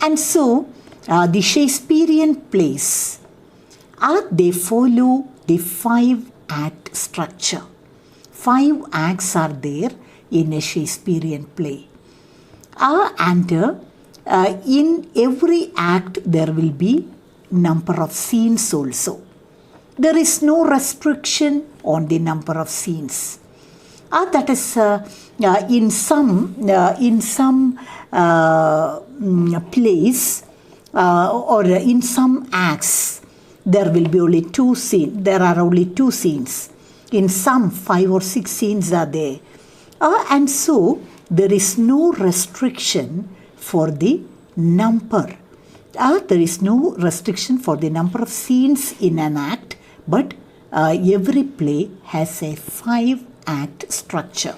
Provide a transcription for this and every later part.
And so, the Shakespearean plays, they follow the 5-act structure. 5 acts are there in a Shakespearean play. And in every act there will be number of scenes also. There is no restriction on the number of scenes. That is in some plays or in some acts there will be only 2 scenes. There are only 2 scenes. In some 5 or 6 scenes are there. And so there is no restriction for the number. There is no restriction for the number of scenes in an act, but every play has a 5-act structure.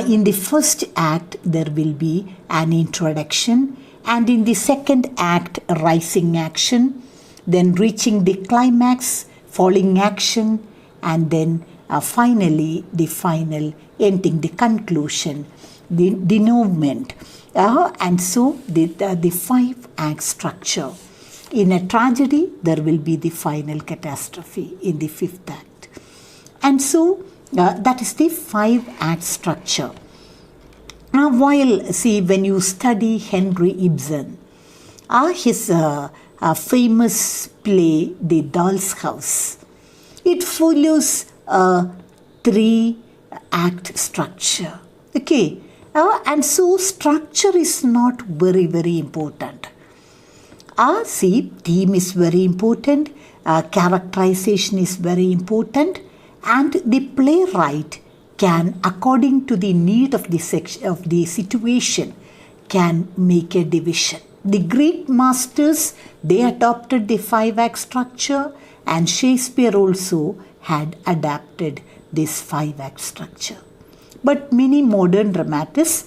In the first act, there will be an introduction, and in the second act, rising action, then reaching the climax, falling action, and then finally the final ending, the conclusion, the denouement. And so the 5-act structure. In a tragedy, there will be the final catastrophe in the 5th act. And so that is the 5-act structure. Now, when you study Henry Ibsen, his famous play, The Doll's House, it follows a 3-act structure. Okay, and so structure is not very, very important. Theme is very important, characterization is very important, and the playwright can, according to the need of the situation, can make a division. The great masters, they adopted the 5-act structure, and Shakespeare also had adapted this 5-act structure. But many modern dramatists,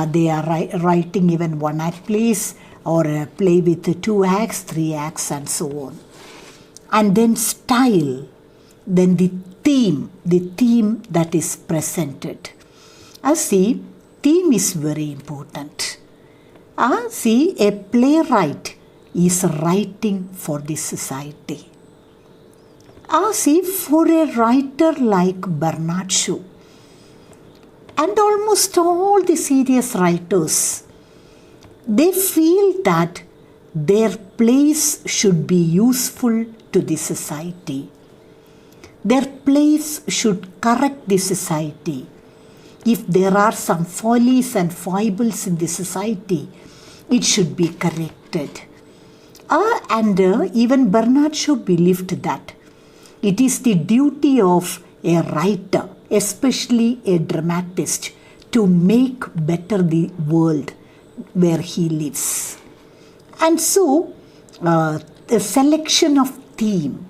they are writing even 1-act plays or a play with 2 acts, 3 acts, and so on. And then style, then the theme that is presented. Theme is very important. A playwright is writing for the society. For a writer like Bernard Shaw, and almost all the serious writers, they feel that their plays should be useful to the society. Their plays should correct the society. If there are some follies and foibles in the society, it should be corrected. And even Bernard Shaw believed that it is the duty of a writer, especially a dramatist, to make better the world where he lives. And so, the selection of theme,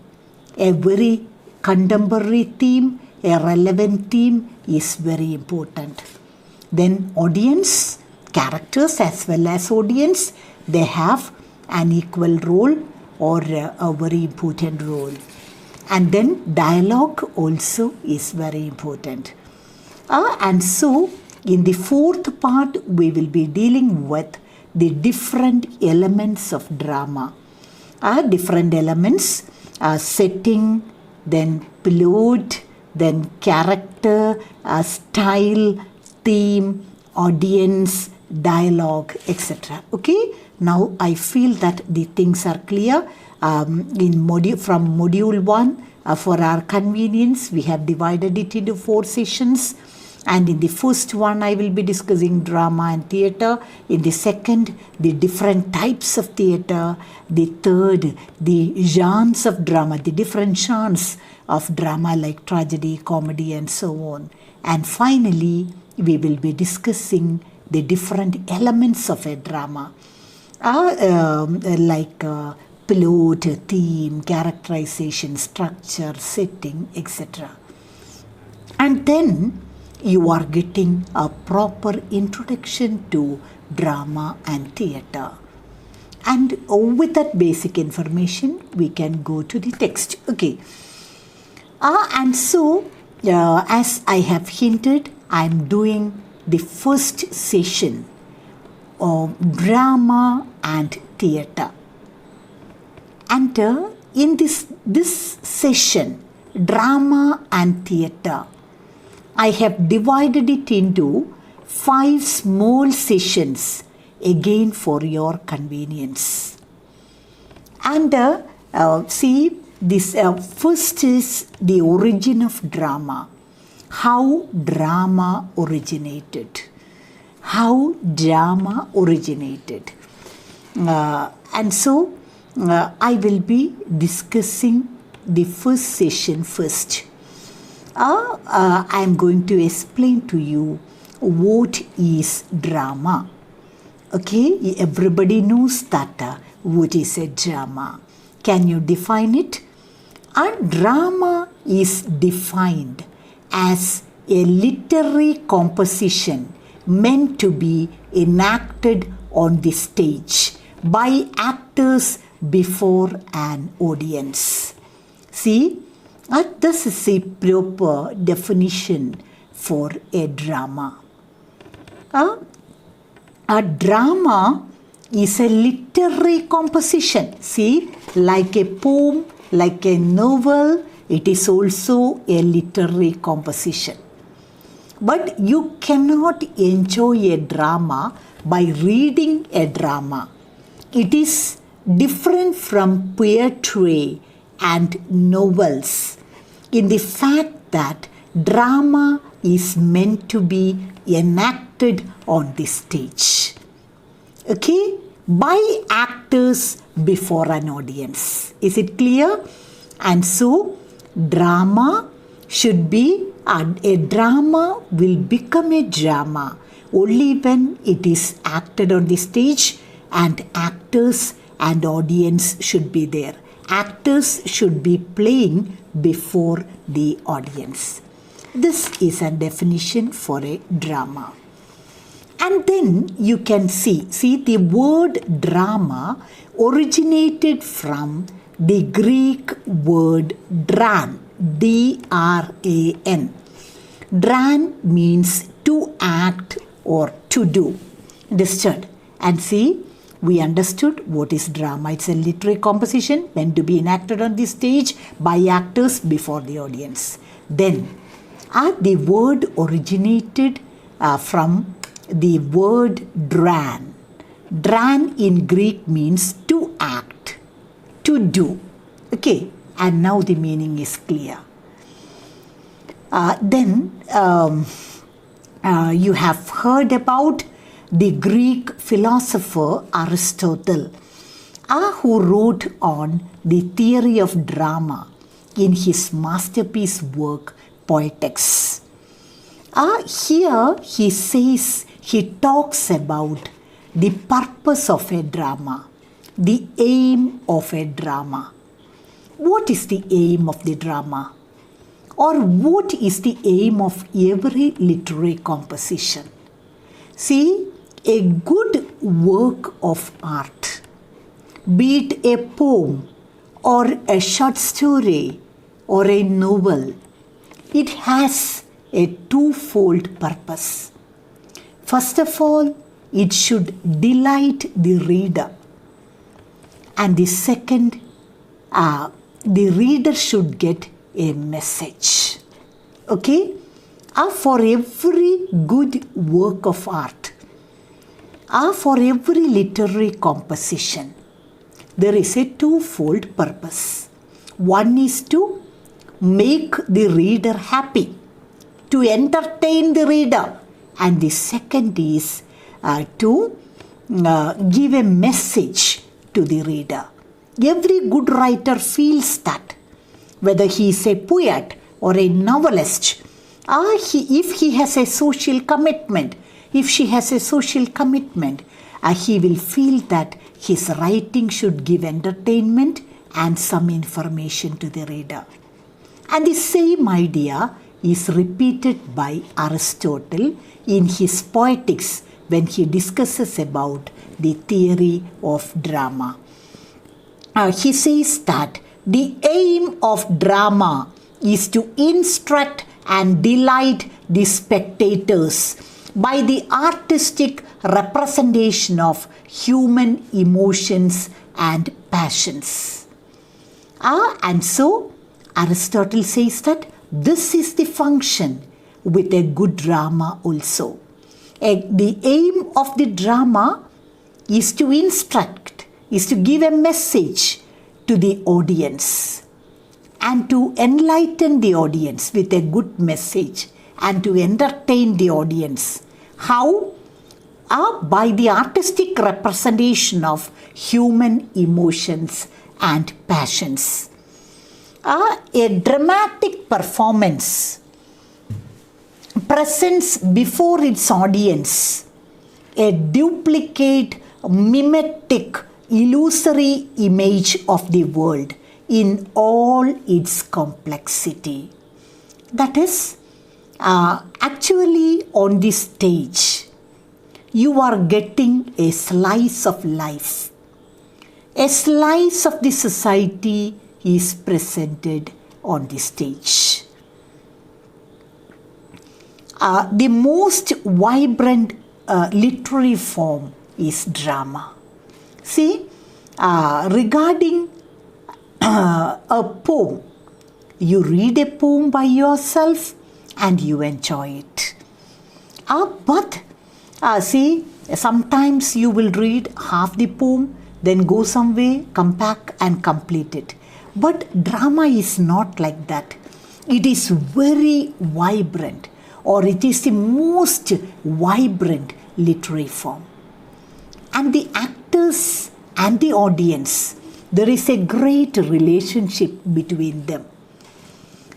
a very contemporary theme, a relevant theme is very important. Then audience, characters as well as audience, they have an equal role or a very important role. And then dialogue also is very important. And so in the 4th part, we will be dealing with the different elements of drama. Different elements, setting, then plot, then character, style, theme, audience, dialogue, etc. Okay, now I feel that the things are clear. From module 1, for our convenience, we have divided it into 4 sessions. And in the first one, I will be discussing drama and theatre. In the second, the different types of theatre. The third, the genres of drama, the different genres of drama like tragedy, comedy, and so on. And finally, we will be discussing the different elements of a drama, like plot, theme, characterization, structure, setting, etc. And then you are getting a proper introduction to drama and theatre. And with that basic information, we can go to the text. Okay. And so, as I have hinted, I am doing the first session drama and theatre. And in this session, drama and theatre, I have divided it into 5 small sessions, again for your convenience. And see, this first is the origin of drama. How drama originated. How drama originated. And so, I will be discussing the first session first. I am going to explain to you what is drama. Okay, everybody knows that what is a drama. Can you define it? A drama is defined as a literary composition meant to be enacted on the stage by actors before an audience. See, this is a proper definition for a drama. A drama is a literary composition. See, like a poem, like a novel, it is also a literary composition. But you cannot enjoy a drama by reading a drama. It is different from poetry and novels in the fact that drama is meant to be enacted on the stage. Okay? By actors before an audience. Is it clear? And so, drama should be, a drama will become a drama only when it is acted on the stage and actors and audience should be there. Actors should be playing before the audience. This is a definition for a drama. And then you can see the word drama originated from the Greek word dran, D-R-A-N. Dran means to act or to do. Understood? And see, we understood what is drama. It's a literary composition meant to be enacted on the stage by actors before the audience. Then, the word originated from the word dran. Dran in Greek means to act, to do. Okay, and now the meaning is clear. Then you have heard about the Greek philosopher Aristotle, who wrote on the theory of drama in his masterpiece work Poetics. Here he talks about the purpose of a drama, the aim of a drama. What is the aim of the drama? Or what is the aim of every literary composition? See, a good work of art, be it a poem or a short story or a novel, it has a twofold purpose. First of all, it should delight the reader. And the second, the reader should get a message. Okay? For every good work of art, for every literary composition, there is a twofold purpose. One is to make the reader happy, to entertain the reader. And the second is to give a message to the reader. Every good writer feels that, whether he is a poet or a novelist, if he has a social commitment, if she has a social commitment, he will feel that his writing should give entertainment and some information to the reader. And the same idea is repeated by Aristotle in his Poetics when he discusses about the theory of drama. He says that the aim of drama is to instruct and delight the spectators by the artistic representation of human emotions and passions. And so Aristotle says that this is the function with a good drama also. The aim of the drama is to instruct, is to give a message to the audience and to enlighten the audience with a good message and to entertain the audience. How? By the artistic representation of human emotions and passions. A dramatic performance presents before its audience a duplicate, mimetic, illusory image of the world in all its complexity. That is, actually on this stage, you are getting a slice of life. A slice of the society is presented on the stage. The most vibrant literary form is drama. See, regarding a poem, you read a poem by yourself and you enjoy it. But see, sometimes you will read half the poem, then go somewhere, come back and complete it. But drama is not like that. It is very vibrant, or it is the most vibrant literary form. And the actors and the audience, there is a great relationship between them.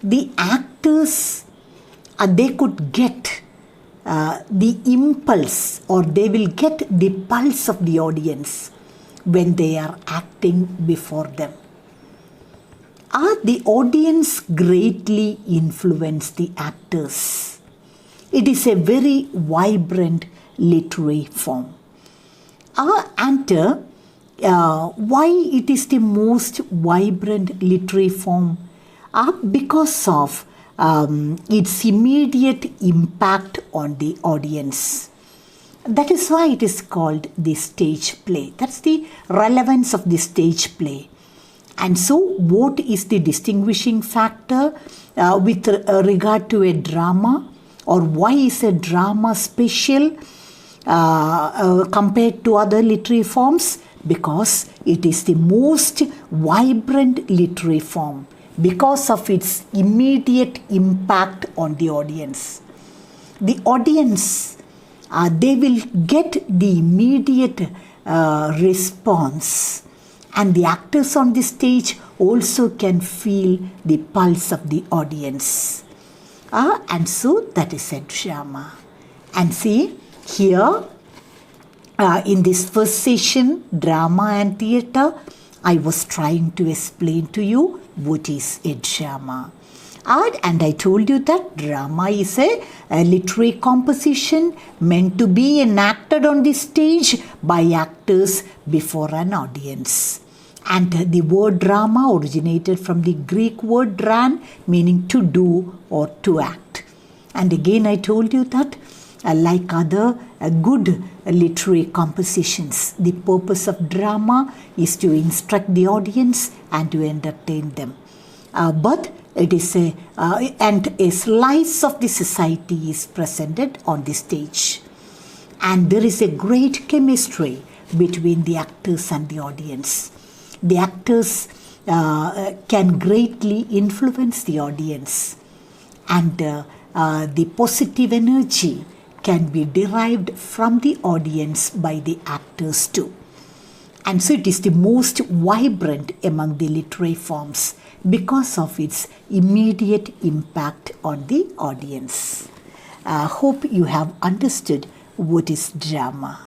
The actors, they could get the impulse, or they will get the pulse of the audience when they are acting before them. The audience greatly influence the actors. It is a very vibrant literary form. And why it is the most vibrant literary form? Because of its immediate impact on the audience. That is why it is called the stage play. That's the relevance of the stage play. And so what is the distinguishing factor with regard to a drama, or why is a drama special compared to other literary forms? Because it is the most vibrant literary form because of its immediate impact on the audience. The audience, they will get the immediate response, and the actors on the stage also can feel the pulse of the audience. And so that is a drama. And see, here in this first session, drama and theatre, I was trying to explain to you what is a drama. And I told you that drama is a literary composition meant to be enacted on the stage by actors before an audience. And the word drama originated from the Greek word dran, meaning to do or to act. And again I told you that like other good literary compositions, the purpose of drama is to instruct the audience and to entertain them. But it is and a slice of the society is presented on the stage. And there is a great chemistry between the actors and the audience. The actors can greatly influence the audience, and the positive energy can be derived from the audience by the actors too. And so it is the most vibrant among the literary forms because of its immediate impact on the audience. Hope you have understood what is drama.